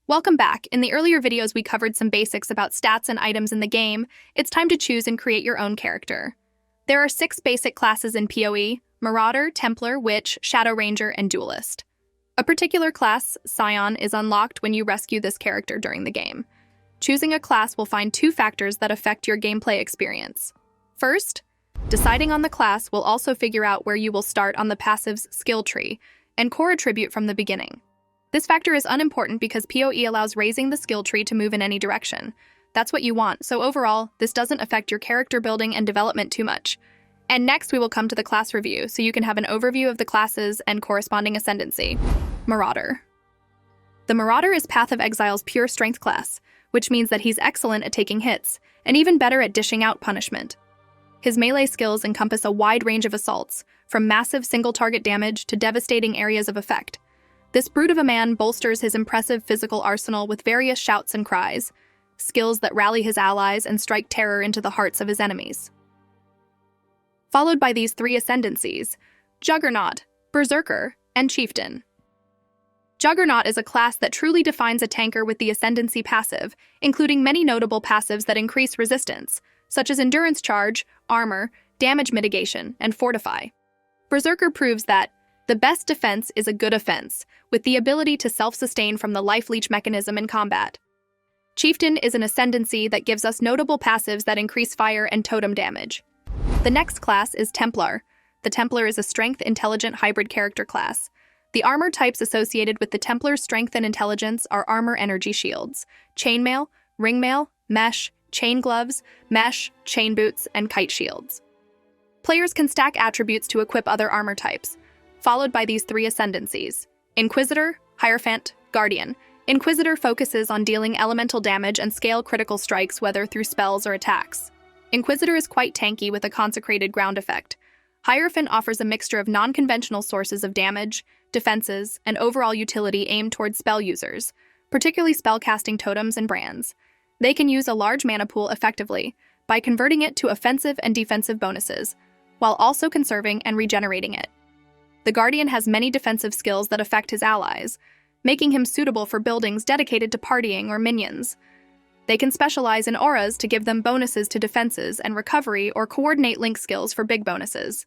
Welcome back. In the earlier videos, we covered some basics about stats and items in the game. It's time to choose and create your own character. There are 6 basic classes in PoE: Marauder, Templar, Witch, Shadow Ranger, and DueList. A particular class, Scion, is unlocked when you rescue this character during the game. Choosing a class will find 2 factors that affect your gameplay experience. First, deciding on the class will also figure out where you will start on the passive's skill tree and core attribute from the beginning. This factor is unimportant because PoE allows raising the skill tree to move in any direction. That's what you want, so overall, this doesn't affect your character building and development too much. And next, we will come to the class review, so you can have an overview of the classes and corresponding ascendancy. Marauder. The Marauder is Path of Exile's pure strength class, which means that he's excellent at taking hits, and even better at dishing out punishment. His melee skills encompass a wide range of assaults, from massive single-target damage to devastating areas of effect. This brute of a man bolsters his impressive physical arsenal with various shouts and cries, skills that rally his allies and strike terror into the hearts of his enemies. Followed by these 3 ascendancies: Juggernaut, Berserker, and Chieftain. Juggernaut is a class that truly defines a tanker with the ascendancy passive, including many notable passives that increase resistance, such as Endurance Charge, Armor, Damage Mitigation, and Fortify. Berserker proves that the best defense is a good offense, with the ability to self-sustain from the life leech mechanism in combat. Chieftain is an ascendancy that gives us notable passives that increase fire and totem damage. The next class is Templar. The Templar is a strength-intelligent hybrid character class. The armor types associated with the Templar's strength and intelligence are armor energy shields, chainmail, ringmail, mesh, chain gloves, mesh, chain boots, and kite shields. Players can stack attributes to equip other armor types, followed by these 3 ascendancies: Inquisitor, Hierophant, Guardian. Inquisitor focuses on dealing elemental damage and scale critical strikes, whether through spells or attacks. Inquisitor is quite tanky with a consecrated ground effect. Hierophant offers a mixture of non-conventional sources of damage, defenses, and overall utility aimed towards spell users, particularly spellcasting totems and brands. They can use a large mana pool effectively by converting it to offensive and defensive bonuses, while also conserving and regenerating it. The Guardian has many defensive skills that affect his allies, making him suitable for buildings dedicated to partying or minions. They can specialize in auras to give them bonuses to defenses and recovery, or coordinate link skills for big bonuses.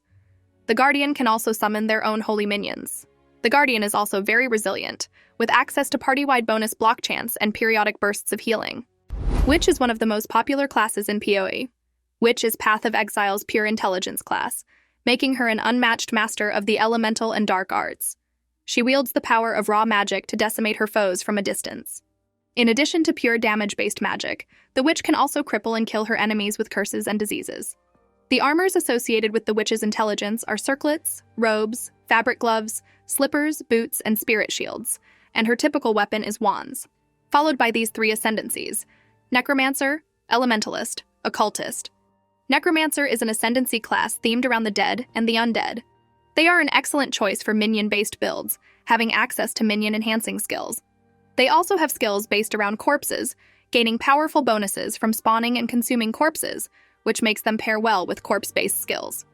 The Guardian can also summon their own holy minions. The Guardian is also very resilient, with access to party-wide bonus block chance and periodic bursts of healing. Witch is one of the most popular classes in PoE. Witch is Path of Exile's pure intelligence class, making her an unmatched master of the elemental and dark arts. She wields the power of raw magic to decimate her foes from a distance. In addition to pure damage-based magic, the Witch can also cripple and kill her enemies with curses and diseases. The armors associated with the Witch's intelligence are circlets, robes, fabric gloves, slippers, boots, and spirit shields, and her typical weapon is wands. Followed by these 3 ascendancies: Necromancer, Elementalist, Occultist. Necromancer is an ascendancy class themed around the dead and the undead. They are an excellent choice for minion-based builds, having access to minion-enhancing skills. They also have skills based around corpses, gaining powerful bonuses from spawning and consuming corpses, which makes them pair well with corpse-based skills.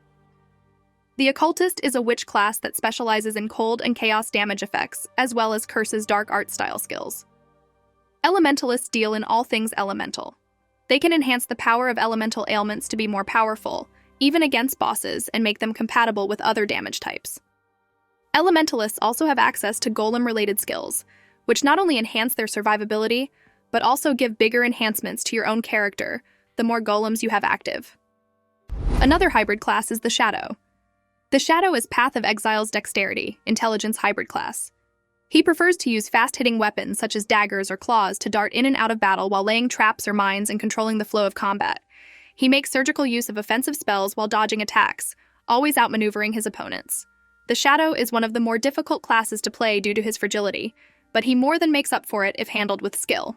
The Occultist is a witch class that specializes in cold and chaos damage effects, as well as curses dark art style skills. Elementalists deal in all things elemental. They can enhance the power of elemental ailments to be more powerful, even against bosses, and make them compatible with other damage types. Elementalists also have access to golem-related skills, which not only enhance their survivability, but also give bigger enhancements to your own character the more golems you have active. Another hybrid class is the Shadow. The Shadow is Path of Exile's Dexterity, Intelligence hybrid class. He prefers to use fast-hitting weapons such as daggers or claws to dart in and out of battle while laying traps or mines and controlling the flow of combat. He makes surgical use of offensive spells while dodging attacks, always outmaneuvering his opponents. The Shadow is one of the more difficult classes to play due to his fragility, but he more than makes up for it if handled with skill.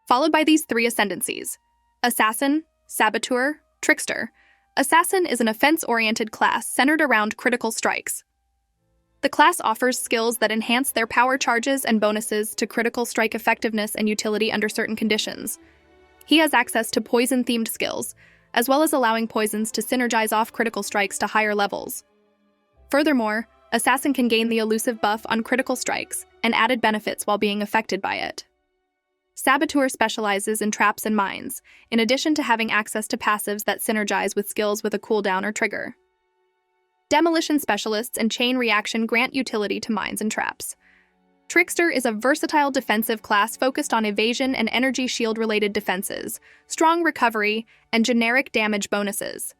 Followed by these 3 ascendancies: Assassin, Saboteur, Trickster. Assassin is an offense-oriented class centered around critical strikes. The class offers skills that enhance their power charges and bonuses to critical strike effectiveness and utility under certain conditions. He has access to poison-themed skills, as well as allowing poisons to synergize off critical strikes to higher levels. Furthermore, Assassin can gain the elusive buff on critical strikes and added benefits while being affected by it. Saboteur specializes in traps and mines, in addition to having access to passives that synergize with skills with a cooldown or trigger. Demolition Specialists and Chain Reaction grant utility to mines and traps. Trickster is a versatile defensive class focused on evasion and energy shield-related defenses, strong recovery, and generic damage bonuses.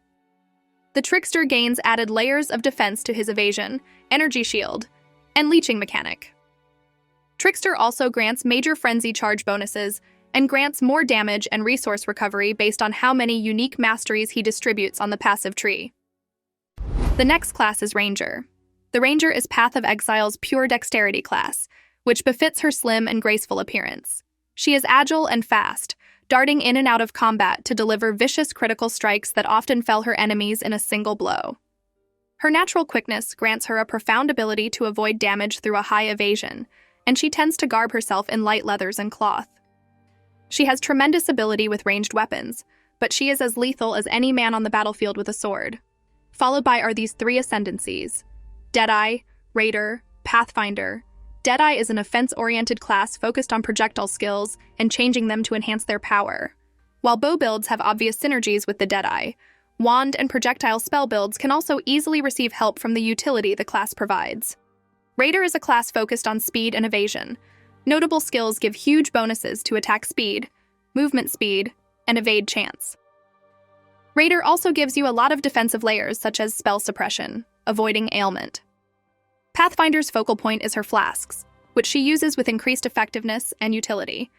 The Trickster gains added layers of defense to his evasion, energy shield, and leeching mechanic. Trickster also grants major frenzy charge bonuses and grants more damage and resource recovery based on how many unique masteries he distributes on the passive tree. The next class is Ranger. The Ranger is Path of Exile's pure dexterity class, which befits her slim and graceful appearance. She is agile and fast, darting in and out of combat to deliver vicious critical strikes that often fell her enemies in a single blow. Her natural quickness grants her a profound ability to avoid damage through a high evasion, and she tends to garb herself in light leathers and cloth. She has tremendous ability with ranged weapons, but she is as lethal as any man on the battlefield with a sword. Followed by are these three ascendancies: Deadeye, Raider, Pathfinder. Deadeye is an offense-oriented class focused on projectile skills and changing them to enhance their power. While bow builds have obvious synergies with the Deadeye, wand and projectile spell builds can also easily receive help from the utility the class provides. Raider is a class focused on speed and evasion. Notable skills give huge bonuses to attack speed, movement speed, and evade chance. Raider also gives you a lot of defensive layers such as spell suppression, avoiding ailment. Pathfinder's focal point is her flasks, which she uses with increased effectiveness and utility.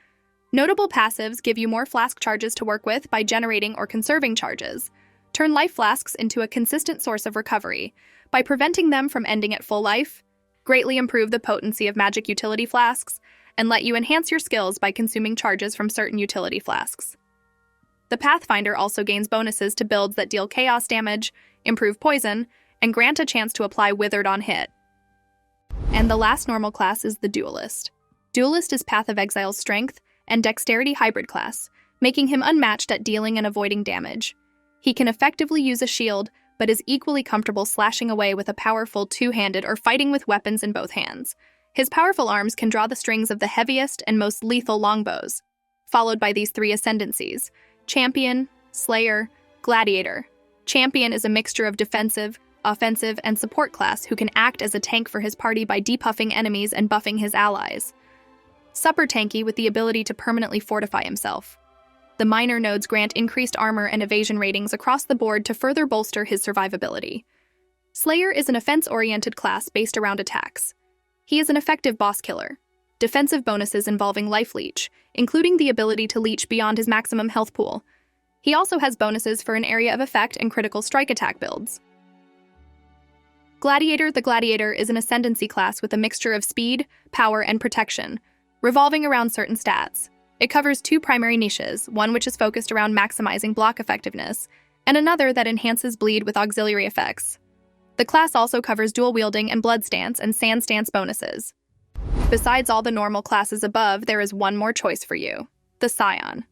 Notable passives give you more flask charges to work with by generating or conserving charges. Turn life flasks into a consistent source of recovery by preventing them from ending at full life, greatly improve the potency of magic utility flasks, and let you enhance your skills by consuming charges from certain utility flasks. The Pathfinder also gains bonuses to builds that deal chaos damage, improve poison, and grant a chance to apply Withered on hit. And the last normal class is the DueList. DueList is Path of Exile's strength and dexterity hybrid class, making him unmatched at dealing and avoiding damage. He can effectively use a shield, but is equally comfortable slashing away with a powerful two-handed or fighting with weapons in both hands. His powerful arms can draw the strings of the heaviest and most lethal longbows, followed by these three ascendancies: Champion, Slayer, Gladiator. Champion is a mixture of defensive, offensive, and support class who can act as a tank for his party by depuffing enemies and buffing his allies. Super tanky with the ability to permanently fortify himself. The minor nodes grant increased armor and evasion ratings across the board to further bolster his survivability. Slayer is an offense-oriented class based around attacks. He is an effective boss killer. Defensive bonuses involving life leech, including the ability to leech beyond his maximum health pool. He also has bonuses for an area of effect and critical strike attack builds. Gladiator. The Gladiator is an ascendancy class with a mixture of speed, power, and protection, revolving around certain stats. It covers two primary niches, one which is focused around maximizing block effectiveness, and another that enhances bleed with auxiliary effects. The class also covers dual wielding and blood stance and sand stance bonuses. Besides all the normal classes above, there is one more choice for you: the Scion.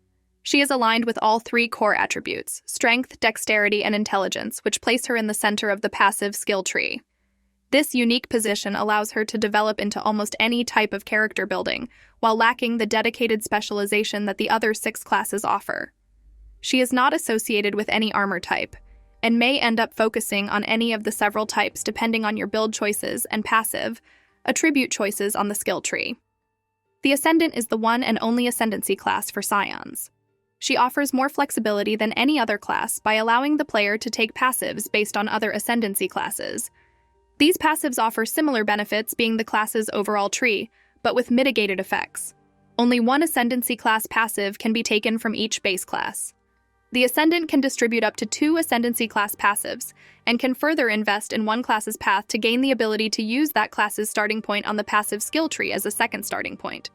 She is aligned with all three core attributes: strength, dexterity, and intelligence, which place her in the center of the passive skill tree. This unique position allows her to develop into almost any type of character building, while lacking the dedicated specialization that the other 6 classes offer. She is not associated with any armor type, and may end up focusing on any of the several types depending on your build choices and passive attribute choices on the skill tree. The Ascendant is the one and only ascendancy class for Scions. She offers more flexibility than any other class by allowing the player to take passives based on other ascendancy classes. These passives offer similar benefits being the class's overall tree, but with mitigated effects. Only one ascendancy class passive can be taken from each base class. The Ascendant can distribute up to 2 ascendancy class passives, and can further invest in one class's path to gain the ability to use that class's starting point on the passive skill tree as a second starting point.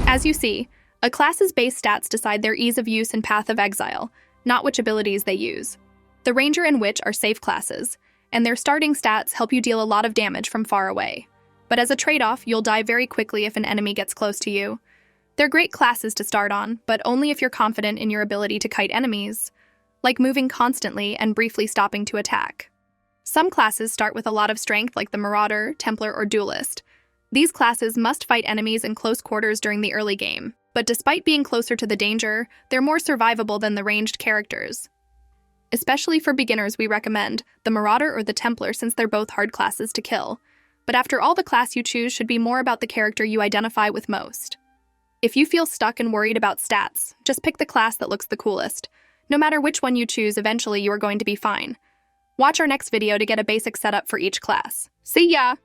As you see, a class's base stats decide their ease of use in Path of Exile, not which abilities they use. The Ranger and Witch are safe classes, and their starting stats help you deal a lot of damage from far away. But as a trade-off, you'll die very quickly if an enemy gets close to you. They're great classes to start on, but only if you're confident in your ability to kite enemies, like moving constantly and briefly stopping to attack. Some classes start with a lot of strength, like the Marauder, Templar, or DueList. These classes must fight enemies in close quarters during the early game, but despite being closer to the danger, they're more survivable than the ranged characters. Especially for beginners, we recommend the Marauder or the Templar since they're both hard classes to kill. But after all, the class you choose should be more about the character you identify with most. If you feel stuck and worried about stats, just pick the class that looks the coolest. No matter which one you choose, eventually you are going to be fine. Watch our next video to get a basic setup for each class. See ya!